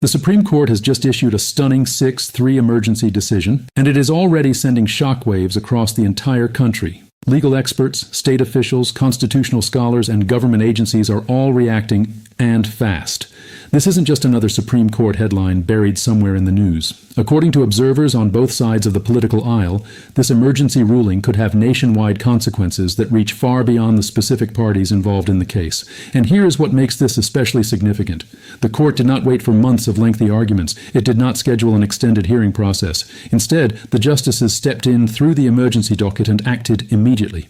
The Supreme Court has just issued a stunning 6-3 emergency decision, and it is already sending shockwaves across the entire country. Legal experts, state officials, constitutional scholars, and government agencies are all reacting, and fast. This isn't just another Supreme Court headline buried somewhere in the news. According to observers on both sides of the political aisle, this emergency ruling could have nationwide consequences that reach far beyond the specific parties involved in the case. And here is what makes this especially significant. The court did not wait for months of lengthy arguments. It did not schedule an extended hearing process. Instead, the justices stepped in through the emergency docket and acted immediately.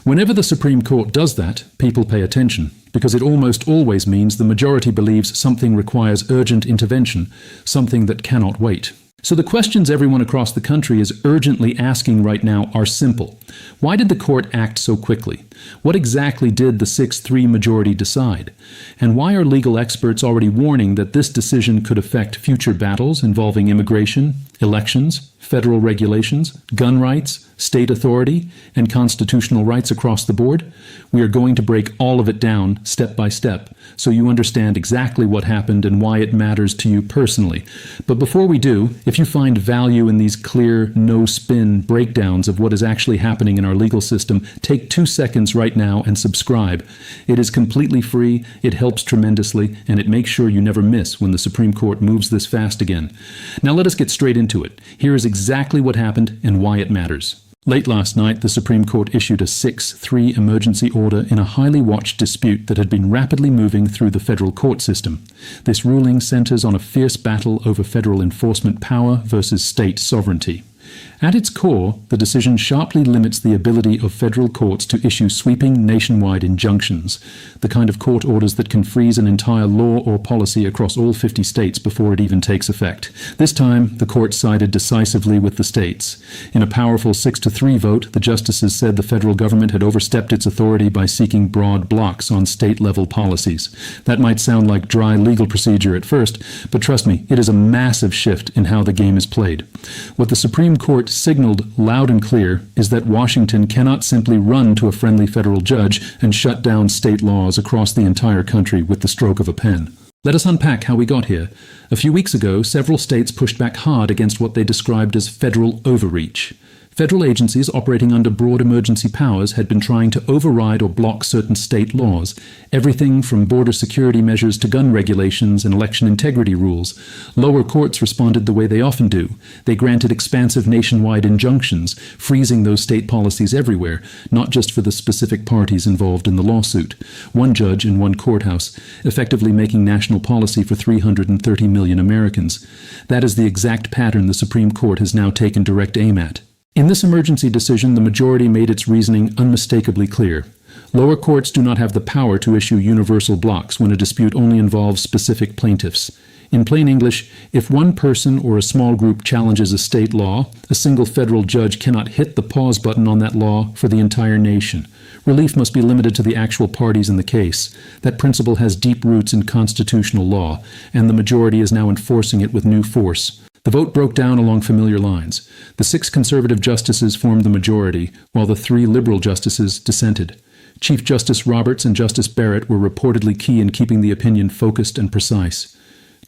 Whenever the Supreme Court does that, people pay attention, because it almost always means the majority believes something requires urgent intervention, something that cannot wait. So the questions everyone across the country is urgently asking right now are simple. Why did the court act so quickly? What exactly did the 6-3 majority decide? And why are legal experts already warning that this decision could affect future battles involving immigration, elections, federal regulations, gun rights, state authority, and constitutional rights across the board? We are going to break all of it down step by step, so you understand exactly what happened and why it matters to you personally. But before we do, if you find value in these clear, no-spin breakdowns of what is actually happening in our legal system, take 2 seconds right now and subscribe. It is completely free, it helps tremendously, and it makes sure you never miss when the Supreme Court moves this fast again. Now let us get straight into it. Here is exactly what happened and why it matters. Late last night, the Supreme Court issued a 6-3 emergency order in a highly watched dispute that had been rapidly moving through the federal court system. This ruling centers on a fierce battle over federal enforcement power versus state sovereignty. At its core, the decision sharply limits the ability of federal courts to issue sweeping nationwide injunctions, the kind of court orders that can freeze an entire law or policy across all 50 states before it even takes effect. This time, the court sided decisively with the states. In a powerful 6-3 vote, the justices said the federal government had overstepped its authority by seeking broad blocks on state-level policies. That might sound like dry legal procedure at first, but trust me, it is a massive shift in how the game is played. What the Supreme Court signaled loud and clear is that Washington cannot simply run to a friendly federal judge and shut down state laws across the entire country with the stroke of a pen. Let us unpack how we got here. A few weeks ago, several states pushed back hard against what they described as federal overreach. Federal agencies operating under broad emergency powers had been trying to override or block certain state laws, everything from border security measures to gun regulations and election integrity rules. Lower courts responded the way they often do. They granted expansive nationwide injunctions, freezing those state policies everywhere, not just for the specific parties involved in the lawsuit. One judge in one courthouse, effectively making national policy for 330 million Americans. That is the exact pattern the Supreme Court has now taken direct aim at. In this emergency decision, the majority made its reasoning unmistakably clear. Lower courts do not have the power to issue universal blocks when a dispute only involves specific plaintiffs. In plain English, if one person or a small group challenges a state law, a single federal judge cannot hit the pause button on that law for the entire nation. Relief must be limited to the actual parties in the case. That principle has deep roots in constitutional law, and the majority is now enforcing it with new force. The vote broke down along familiar lines. The 6 conservative justices formed the majority, while the 3 liberal justices dissented. Chief Justice Roberts and Justice Barrett were reportedly key in keeping the opinion focused and precise.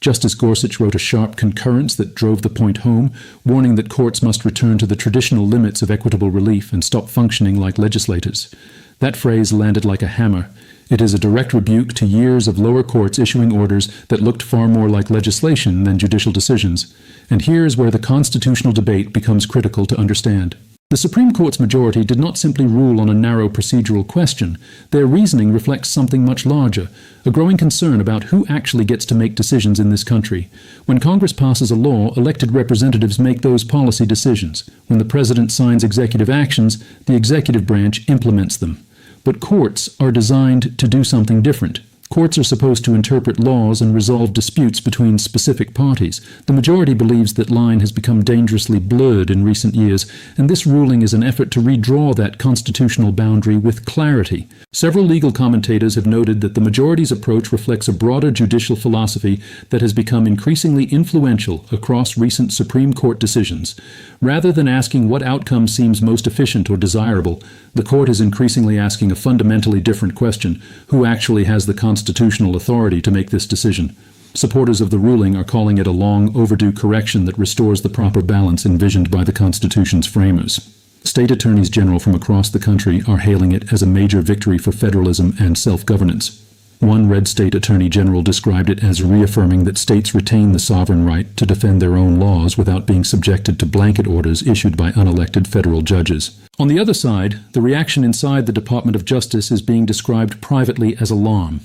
Justice Gorsuch wrote a sharp concurrence that drove the point home, warning that courts must return to the traditional limits of equitable relief and stop functioning like legislators. That phrase landed like a hammer. It is a direct rebuke to years of lower courts issuing orders that looked far more like legislation than judicial decisions. And here is where the constitutional debate becomes critical to understand. The Supreme Court's majority did not simply rule on a narrow procedural question. Their reasoning reflects something much larger, a growing concern about who actually gets to make decisions in this country. When Congress passes a law, elected representatives make those policy decisions. When the president signs executive actions, the executive branch implements them. But courts are designed to do something different. Courts are supposed to interpret laws and resolve disputes between specific parties. The majority believes that line has become dangerously blurred in recent years, and this ruling is an effort to redraw that constitutional boundary with clarity. Several legal commentators have noted that the majority's approach reflects a broader judicial philosophy that has become increasingly influential across recent Supreme Court decisions. Rather than asking what outcome seems most efficient or desirable, the court is increasingly asking a fundamentally different question: who actually has the constitutional authority to make this decision? Supporters of the ruling are calling it a long overdue correction that restores the proper balance envisioned by the Constitution's framers. State attorneys general from across the country are hailing it as a major victory for federalism and self-governance. One red state attorney general described it as reaffirming that states retain the sovereign right to defend their own laws without being subjected to blanket orders issued by unelected federal judges. On the other side, the reaction inside the Department of Justice is being described privately as alarm.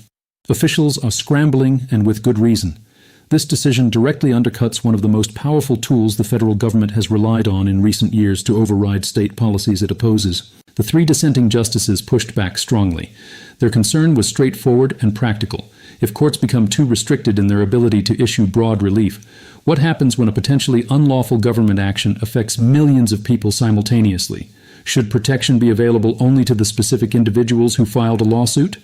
Officials are scrambling, and with good reason. This decision directly undercuts one of the most powerful tools the federal government has relied on in recent years to override state policies it opposes. The 3 dissenting justices pushed back strongly. Their concern was straightforward and practical. If courts become too restricted in their ability to issue broad relief, what happens when a potentially unlawful government action affects millions of people simultaneously? Should protection be available only to the specific individuals who filed a lawsuit?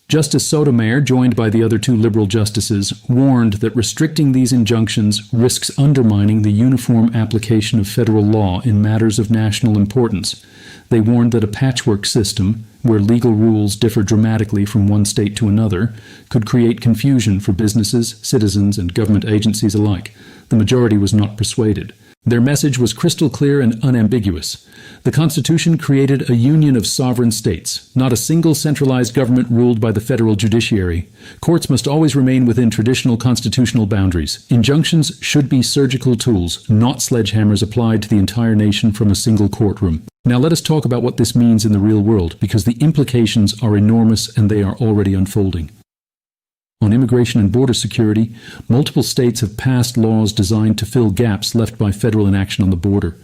Justice Sotomayor, joined by the other 2 liberal justices, warned that restricting these injunctions risks undermining the uniform application of federal law in matters of national importance. They warned that a patchwork system, where legal rules differ dramatically from one state to another, could create confusion for businesses, citizens, and government agencies alike. The majority was not persuaded. Their message was crystal clear and unambiguous. The Constitution created a union of sovereign states, not a single centralized government ruled by the federal judiciary. Courts must always remain within traditional constitutional boundaries. Injunctions should be surgical tools, not sledgehammers applied to the entire nation from a single courtroom. Now let us talk about what this means in the real world, because the implications are enormous and they are already unfolding. On immigration and border security, multiple states have passed laws designed to fill gaps left by federal inaction on the border.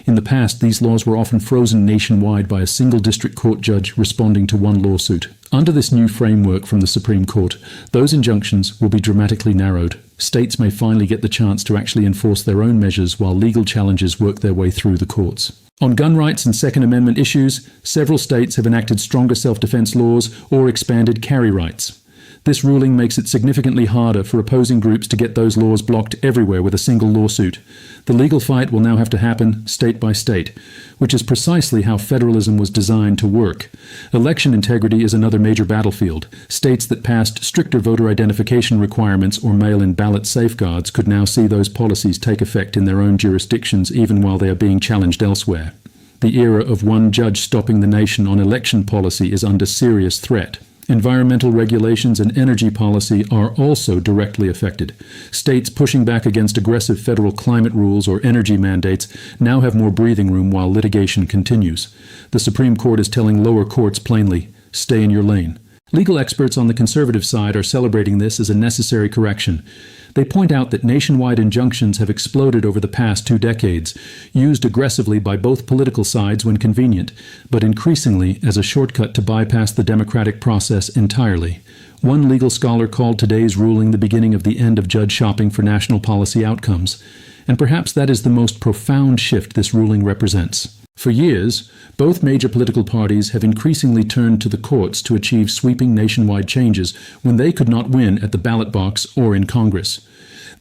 In the past, these laws were often frozen nationwide by a single district court judge responding to one lawsuit. Under this new framework from the Supreme Court, those injunctions will be dramatically narrowed. States may finally get the chance to actually enforce their own measures while legal challenges work their way through the courts. On gun rights and Second Amendment issues, several states have enacted stronger self-defense laws or expanded carry rights. This ruling makes it significantly harder for opposing groups to get those laws blocked everywhere with a single lawsuit. The legal fight will now have to happen state by state, which is precisely how federalism was designed to work. Election integrity is another major battlefield. States that passed stricter voter identification requirements or mail-in ballot safeguards could now see those policies take effect in their own jurisdictions even while they are being challenged elsewhere. The era of one judge stopping the nation on election policy is under serious threat. Environmental regulations and energy policy are also directly affected. States pushing back against aggressive federal climate rules or energy mandates now have more breathing room while litigation continues. The Supreme Court is telling lower courts plainly, stay in your lane. Legal experts on the conservative side are celebrating this as a necessary correction. They point out that nationwide injunctions have exploded over the past 2 decades, used aggressively by both political sides when convenient, but increasingly as a shortcut to bypass the democratic process entirely. One legal scholar called today's ruling the beginning of the end of judge shopping for national policy outcomes. And perhaps that is the most profound shift this ruling represents. For years, both major political parties have increasingly turned to the courts to achieve sweeping nationwide changes when they could not win at the ballot box or in Congress.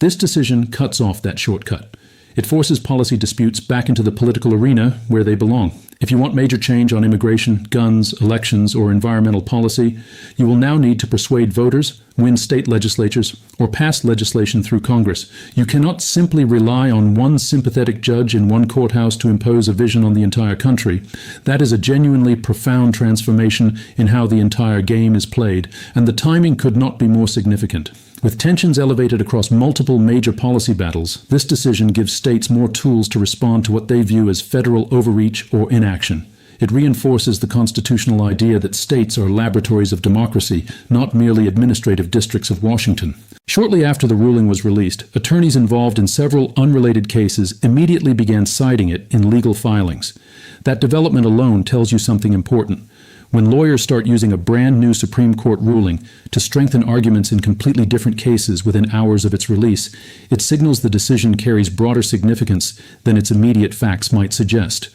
This decision cuts off that shortcut. It forces policy disputes back into the political arena where they belong. If you want major change on immigration, guns, elections, or environmental policy, you will now need to persuade voters, win state legislatures, or pass legislation through Congress. You cannot simply rely on one sympathetic judge in one courthouse to impose a vision on the entire country. That is a genuinely profound transformation in how the entire game is played, and the timing could not be more significant. With tensions elevated across multiple major policy battles, this decision gives states more tools to respond to what they view as federal overreach or inaction. It reinforces the constitutional idea that states are laboratories of democracy, not merely administrative districts of Washington. Shortly after the ruling was released, attorneys involved in several unrelated cases immediately began citing it in legal filings. That development alone tells you something important. When lawyers start using a brand new Supreme Court ruling to strengthen arguments in completely different cases within hours of its release, it signals the decision carries broader significance than its immediate facts might suggest.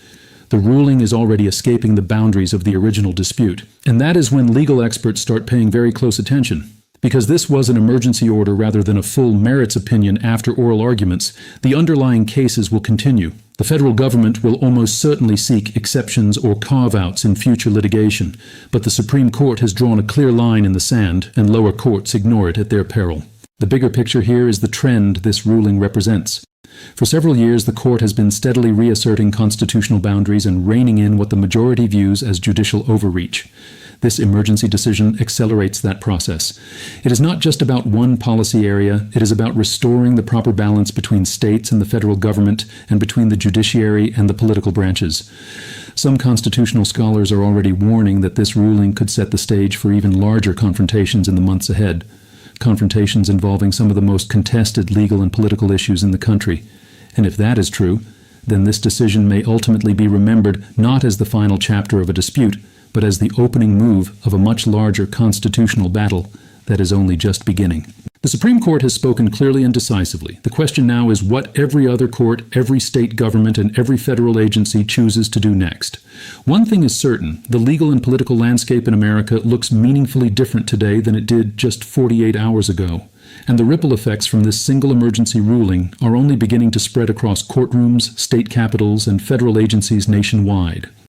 The ruling is already escaping the boundaries of the original dispute, and that is when legal experts start paying very close attention. Because this was an emergency order rather than a full merits opinion after oral arguments, the underlying cases will continue. The federal government will almost certainly seek exceptions or carve-outs in future litigation, but the Supreme Court has drawn a clear line in the sand, and lower courts ignore it at their peril. The bigger picture here is the trend this ruling represents. For several years, the court has been steadily reasserting constitutional boundaries and reining in what the majority views as judicial overreach. This emergency decision accelerates that process. It is not just about one policy area, it is about restoring the proper balance between states and the federal government and between the judiciary and the political branches. Some constitutional scholars are already warning that this ruling could set the stage for even larger confrontations in the months ahead. Confrontations involving some of the most contested legal and political issues in the country. And if that is true, then this decision may ultimately be remembered not as the final chapter of a dispute, but as the opening move of a much larger constitutional battle that is only just beginning. The Supreme Court has spoken clearly and decisively. The question now is what every other court, every state government, and every federal agency chooses to do next. One thing is certain, the legal and political landscape in America looks meaningfully different today than it did just 48 hours ago. And the ripple effects from this single emergency ruling are only beginning to spread across courtrooms, state capitals, and federal agencies nationwide.